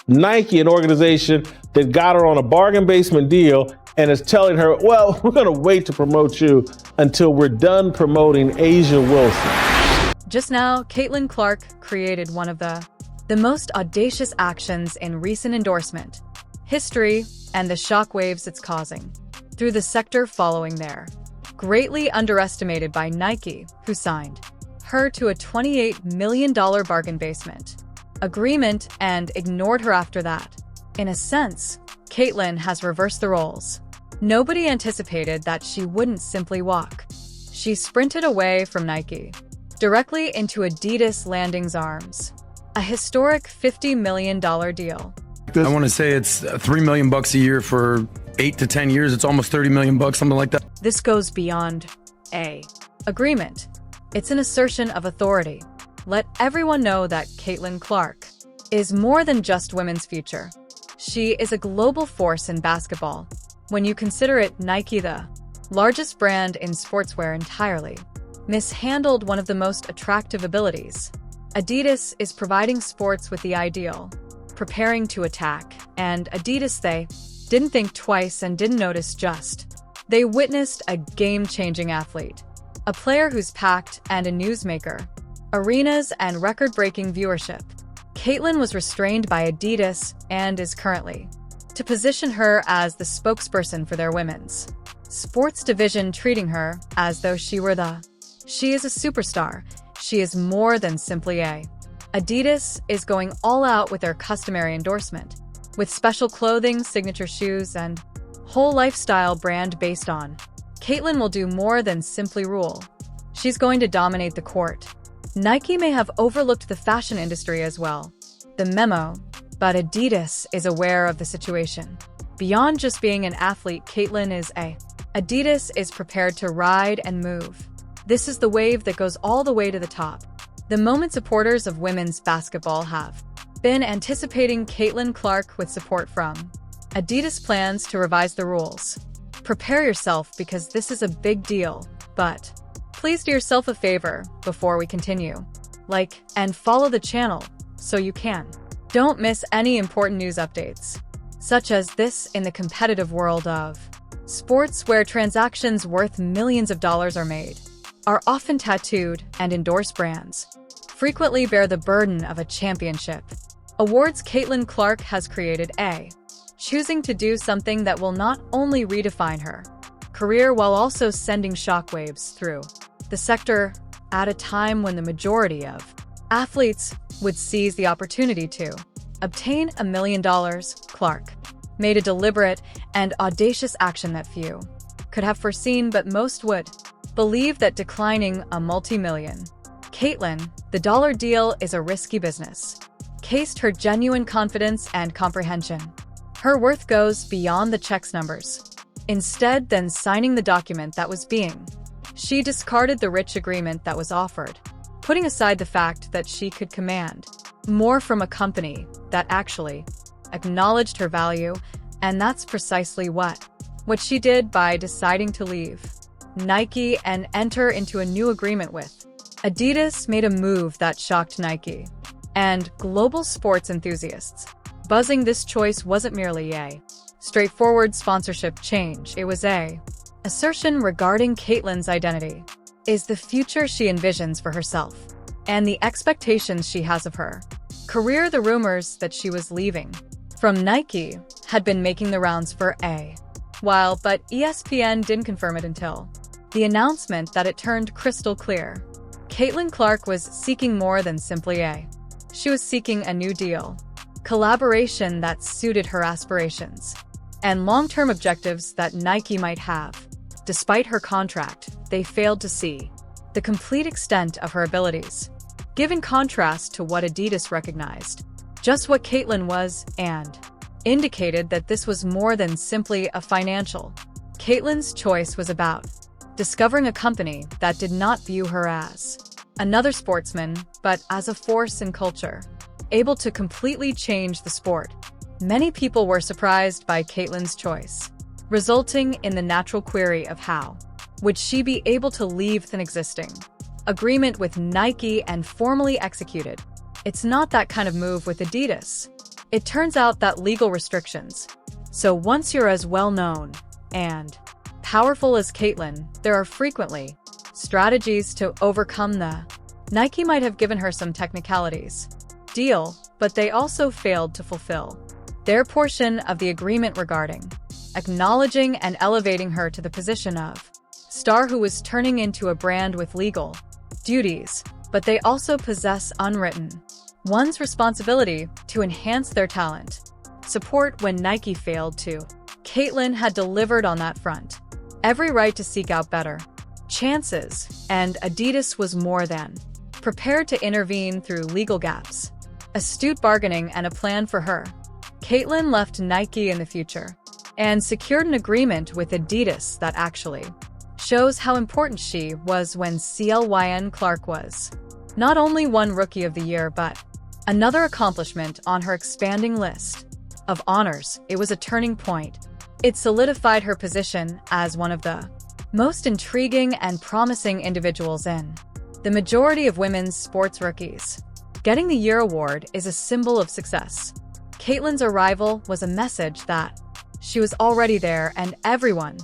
Nike, an organization that got her on a bargain basement deal and is telling her, well, we're going to wait to promote you until we're done promoting Asia Wilson. Just now, Caitlyn Clark created one of the most audacious actions in recent endorsement history and the shockwaves it's causing through the sector following there. Greatly underestimated by Nike, who signed her to a $28 million bargain basement agreement and ignored her after that. In a sense, Caitlyn has reversed the roles. Nobody anticipated that she wouldn't simply walk. She sprinted away from Nike, directly into Adidas Landing's arms. A historic $50 million deal. I want to say it's $3 million a year for 8 to 10 years. It's almost $30 million, something like that. This goes beyond an agreement. It's an assertion of authority. Let everyone know that Caitlyn Clark is more than just women's future. She is a global force in basketball. When you consider it, Nike, the largest brand in sportswear entirely, mishandled one of the most attractive abilities. Adidas is providing sports with the ideal, preparing to attack, and Adidas, they didn't think twice and didn't notice just. They witnessed a game-changing athlete, a player who's packed and a newsmaker, arenas and record-breaking viewership. Caitlyn was restrained by Adidas and is currently to position her as the spokesperson for their women's sports division, treating her as though she were She is a superstar. She is more than simply a. Adidas is going all out with their customary endorsement, with special clothing, signature shoes, and whole lifestyle brand based on. Caitlyn will do more than simply rule. She's going to dominate the court. Nike may have overlooked the fashion industry as well. The memo, but Adidas is aware of the situation. Beyond just being an athlete, Caitlyn is a. Adidas is prepared to ride and move. This is the wave that goes all the way to the top. The moment supporters of women's basketball have been anticipating Caitlyn Clark with support from Adidas plans to revise the rules. Prepare yourself because this is a big deal, but please do yourself a favor before we continue. Like and follow the channel so you don't miss any important news updates, such as this in the competitive world of sports where transactions worth millions of dollars are made, are often tattooed and endorsed brands, frequently bear the burden of a championship. Awards Caitlyn Clark has created a. Choosing to do something that will not only redefine her career while also sending shockwaves through the sector at a time when the majority of athletes would seize the opportunity to obtain $1 million. Clark made a deliberate and audacious action that few could have foreseen, but most would believe that declining a multi-million Caitlyn, the dollar deal is a risky business. Cased her genuine confidence and comprehension. Her worth goes beyond the check's numbers. Instead than signing the document that was being, she discarded the rich agreement that was offered, putting aside the fact that she could command more from a company that actually acknowledged her value, and that's precisely what she did by deciding to leave Nike and enter into a new agreement with Adidas. Made a move that shocked Nike and global sports enthusiasts. Buzzing, this choice wasn't merely a straightforward sponsorship change, it was a assertion regarding Caitlyn's identity, is the future she envisions for herself, and the expectations she has of her career. The rumors that she was leaving from Nike had been making the rounds for a while, but ESPN didn't confirm it until the announcement that it turned crystal clear. Caitlyn Clark was seeking more than simply a. She was seeking a new deal, collaboration that suited her aspirations, and long-term objectives that Nike might have. Despite her contract, they failed to see the complete extent of her abilities, given contrast to what Adidas recognized, just what Caitlyn was, and indicated that this was more than simply a financial. Caitlyn's choice was about discovering a company that did not view her as another sportsman, but as a force in culture, able to completely change the sport. Many people were surprised by Caitlyn's choice, resulting in the natural query of how would she be able to leave an existing agreement with Nike and formally execute it. It's not that kind of move with Adidas. It turns out that legal restrictions. So once you're as well known and powerful as Caitlyn, there are frequently strategies to overcome the. Nike might have given her some technicalities deal, but they also failed to fulfill their portion of the agreement regarding acknowledging and elevating her to the position of star who was turning into a brand with legal duties, but they also possess unwritten one's responsibility to enhance their talent. Support when Nike failed to. Caitlyn had delivered on that front. Every right to seek out better chances, and Adidas was more than prepared to intervene through legal gaps, astute bargaining, and a plan for her. Caitlyn left Nike in the future and secured an agreement with Adidas that actually shows how important she was when Caitlyn Clark was not only one Rookie of the Year but another accomplishment on her expanding list of honors. It was a turning point. It solidified her position as one of the most intriguing and promising individuals in the majority of women's sports rookies. Getting the Year award is a symbol of success. Caitlyn's arrival was a message that she was already there, and everyone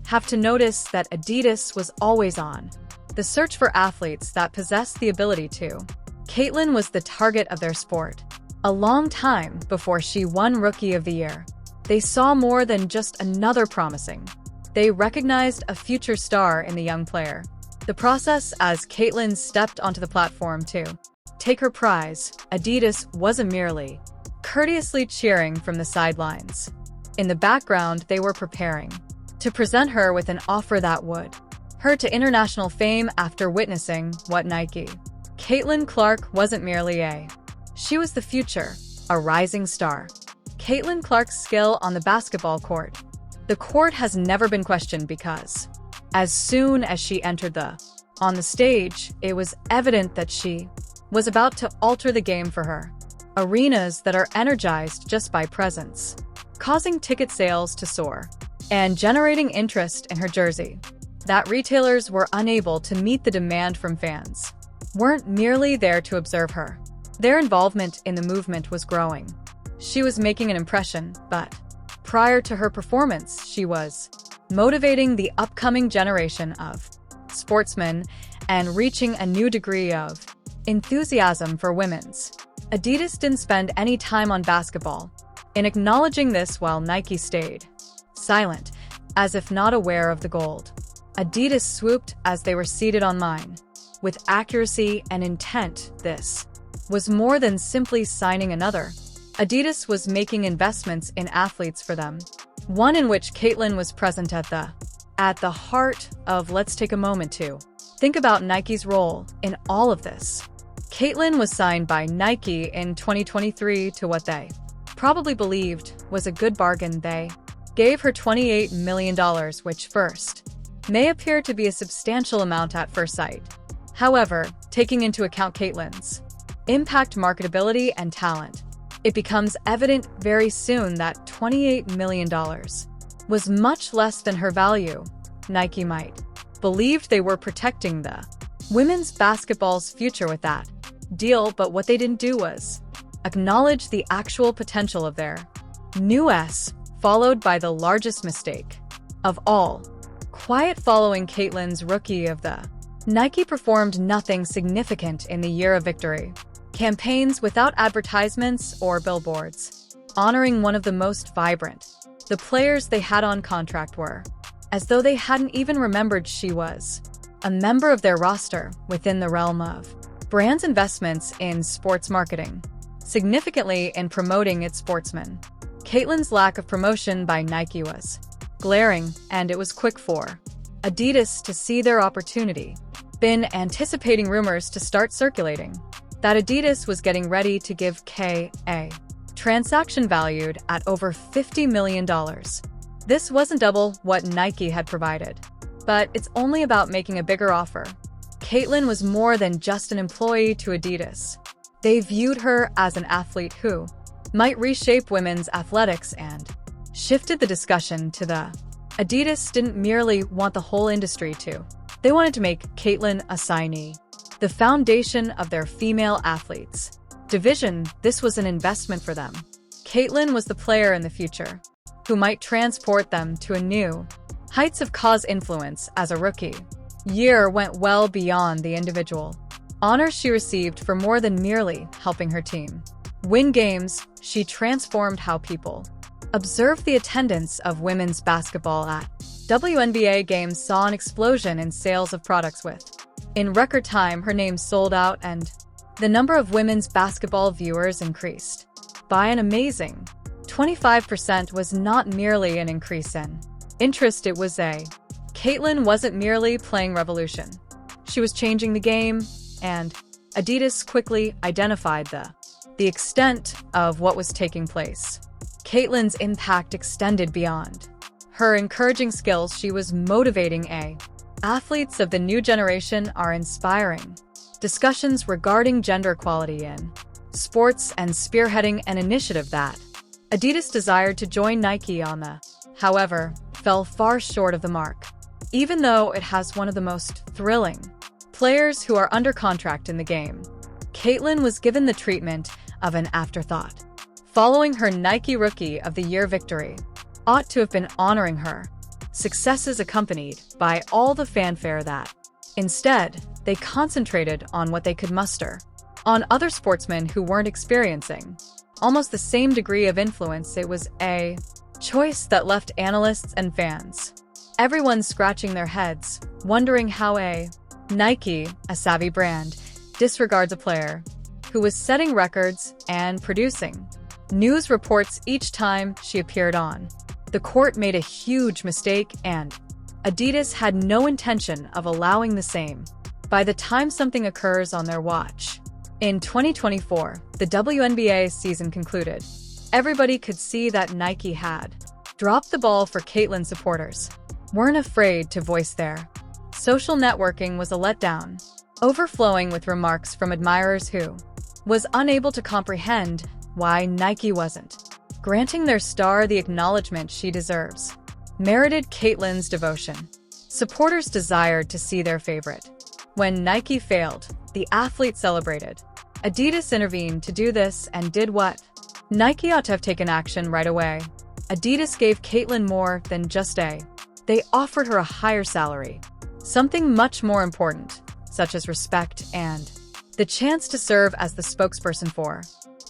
have to notice that Adidas was always on the search for athletes that possess the ability to. Caitlyn was the target of their sport a long time before she won Rookie of the Year. They saw more than just another promising. They recognized a future star in the young player. The process as Caitlyn stepped onto the platform to take her prize, Adidas wasn't merely courteously cheering from the sidelines. In the background, they were preparing to present her with an offer that would her to international fame after witnessing what Nike. Caitlyn Clark wasn't merely she was the future, a rising star. Caitlyn Clark's skill on the basketball court. The court has never been questioned because as soon as she entered on the stage, it was evident that she was about to alter the game for her. Arenas that are energized just by presence, causing ticket sales to soar, and generating interest in her jersey that retailers were unable to meet. The demand from fans weren't merely there to observe her. Their involvement in the movement was growing. She was making an impression, but prior to her performance, she was motivating the upcoming generation of sportsmen and reaching a new degree of enthusiasm for women's. Adidas didn't spend any time on basketball. In acknowledging this, while Nike stayed silent, as if not aware of the gold, Adidas swooped as they were seated on mine. With accuracy and intent, this was more than simply signing another. Adidas was making investments in athletes for them, one in which Caitlyn was present at the heart of. Let's take a moment to think about Nike's role in all of this. Caitlyn was signed by Nike in 2023 to what they probably believed was a good bargain. They gave her $28 million, which first may appear to be a substantial amount at first sight. However, taking into account Caitlyn's impact, marketability, and talent, it becomes evident very soon that $28 million was much less than her value. Nike might believed they were protecting the women's basketball's future with that deal, but what they didn't do was acknowledge the actual potential of their new S, followed by the largest mistake of all. Quiet following Caitlyn's Rookie of the Nike performed nothing significant in the year of victory. Campaigns without advertisements or billboards, honoring one of the most vibrant. The players they had on contract were as though they hadn't even remembered she was a member of their roster. Within the realm of brands' investments in sports marketing, significantly in promoting its sportsmen, Caitlyn's lack of promotion by Nike was glaring, and it was quick for Adidas to see their opportunity. Been anticipating rumors to start circulating that Adidas was getting ready to give K a transaction valued at over $50 million. This wasn't double what Nike had provided, but it's only about making a bigger offer. Caitlyn was more than just an employee to Adidas. They viewed her as an athlete who might reshape women's athletics and shifted the discussion to the Adidas didn't merely want the whole industry to. They wanted to make Caitlyn a signee, the foundation of their female athletes division. This was an investment for them. Caitlyn was the player in the future, who might transport them to a new heights of cause influence as a rookie. Year went well beyond the individual honors she received for more than merely helping her team win games. She transformed how people observed the attendance of women's basketball at WNBA games, saw an explosion in sales of products with. In record time, her name sold out and the number of women's basketball viewers increased by an amazing 25%. Was not merely an increase in interest, it was a Caitlyn wasn't merely playing revolution. She was changing the game, and Adidas quickly identified the extent of what was taking place. Caitlyn's impact extended beyond her encouraging skills. She was motivating athletes of the new generation, are inspiring discussions regarding gender equality in sports and spearheading an initiative that Adidas desired to join Nike on. However, fell far short of the mark. Even though it has one of the most thrilling players who are under contract in the game, Caitlyn was given the treatment of an afterthought. Following her Nike Rookie of the Year victory, ought to have been honoring her successes accompanied by all the fanfare that. Instead, they concentrated on what they could muster on other sportsmen who weren't experiencing almost the same degree of influence. It was a choice that left analysts and fans, everyone scratching their heads, wondering how a Nike, a savvy brand, disregards a player who was setting records and producing news reports each time she appeared on the court. Made a huge mistake, and Adidas had no intention of allowing the same by the time something occurs on their watch. In 2024, the WNBA season concluded. Everybody could see that Nike had dropped the ball. For Caitlyn, supporters weren't afraid to voice their social networking was a letdown, overflowing with remarks from admirers who was unable to comprehend why Nike wasn't granting their star the acknowledgement she deserves. Merited Caitlyn's devotion. Supporters desired to see their favorite. When Nike failed, the athlete celebrated. Adidas intervened to do this and did what? Nike ought to have taken action right away. Adidas gave Caitlyn more than just they offered her a higher salary, something much more important, such as respect and the chance to serve as the spokesperson for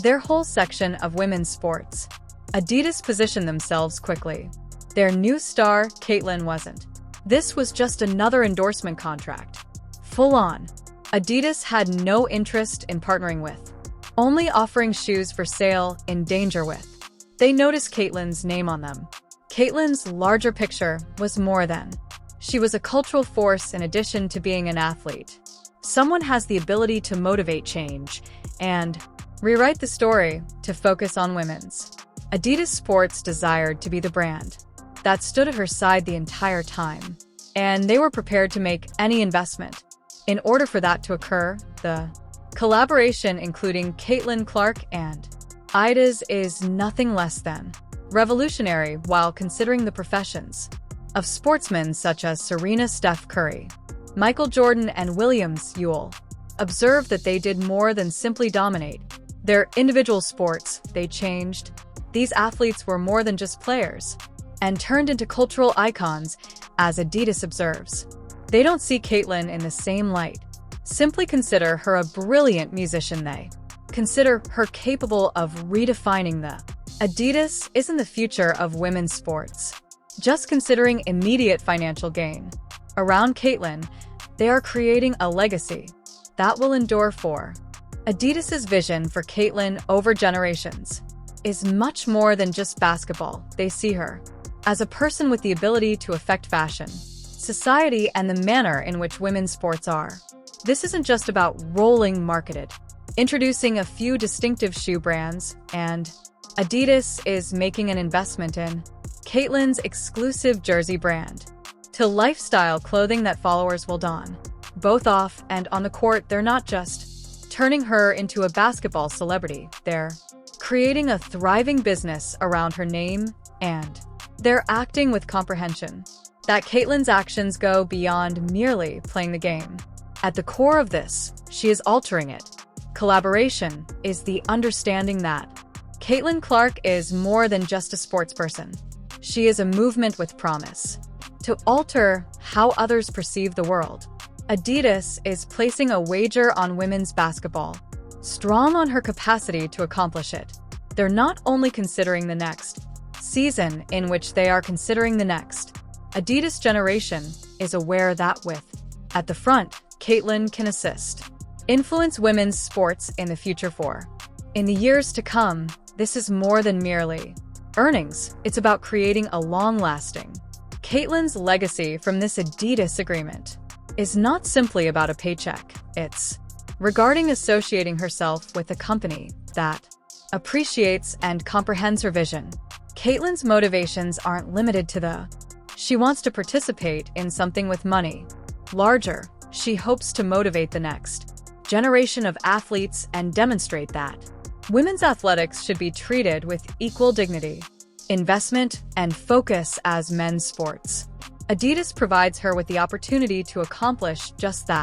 their whole section of women's sports. Adidas positioned themselves quickly. Their new star, Caitlyn, wasn't. This was just another endorsement contract. Full on. Adidas had no interest in partnering with, only offering shoes for sale, in danger with. They noticed Caitlyn's name on them. Caitlyn's larger picture was more than. She was a cultural force in addition to being an athlete. Someone has the ability to motivate change and rewrite the story to focus on women's. Adidas Sports desired to be the brand that stood at her side the entire time, and they were prepared to make any investment. In order for that to occur, the collaboration including Caitlyn Clark and Adidas is nothing less than revolutionary. While considering the professions of sportsmen such as Serena, Steph Curry, Michael Jordan, and Williams Ewell, observed that they did more than simply dominate their individual sports. They changed. These athletes were more than just players and turned into cultural icons, as Adidas observes. They don't see Caitlyn in the same light. Simply consider her a brilliant musician. They consider her capable of redefining the. Adidas isn't the future of women's sports. Just considering immediate financial gain. Around Caitlyn, they are creating a legacy that will endure. For Adidas's vision for Caitlyn over generations is much more than just basketball. They see her as a person with the ability to affect fashion, society, and the manner in which women's sports are. This isn't just about rolling marketed, introducing a few distinctive shoe brands, and Adidas is making an investment in Caitlyn's exclusive jersey brand, to lifestyle clothing that followers will don. Both off and on the court, they're not just turning her into a basketball celebrity, they're creating a thriving business around her name, and they're acting with comprehension that Caitlyn's actions go beyond merely playing the game. At the core of this, she is altering it. Collaboration is the understanding that Caitlyn Clark is more than just a sportsperson. She is a movement with promise. To alter how others perceive the world, Adidas is placing a wager on women's basketball, strong on her capacity to accomplish it. They're not only considering the next season in which they are considering the next. Adidas generation is aware that with at the front, Caitlyn can influence women's sports in the future for. In the years to come, this is more than merely earnings. It's about creating a long-lasting. Caitlyn's legacy from this Adidas agreement is not simply about a paycheck. It's regarding associating herself with a company that appreciates and comprehends her vision. Caitlyn's motivations aren't limited to she wants to participate in something with money. Larger, she hopes to motivate the next generation of athletes and demonstrate that women's athletics should be treated with equal dignity, investment, and focus as men's sports. Adidas provides her with the opportunity to accomplish just that.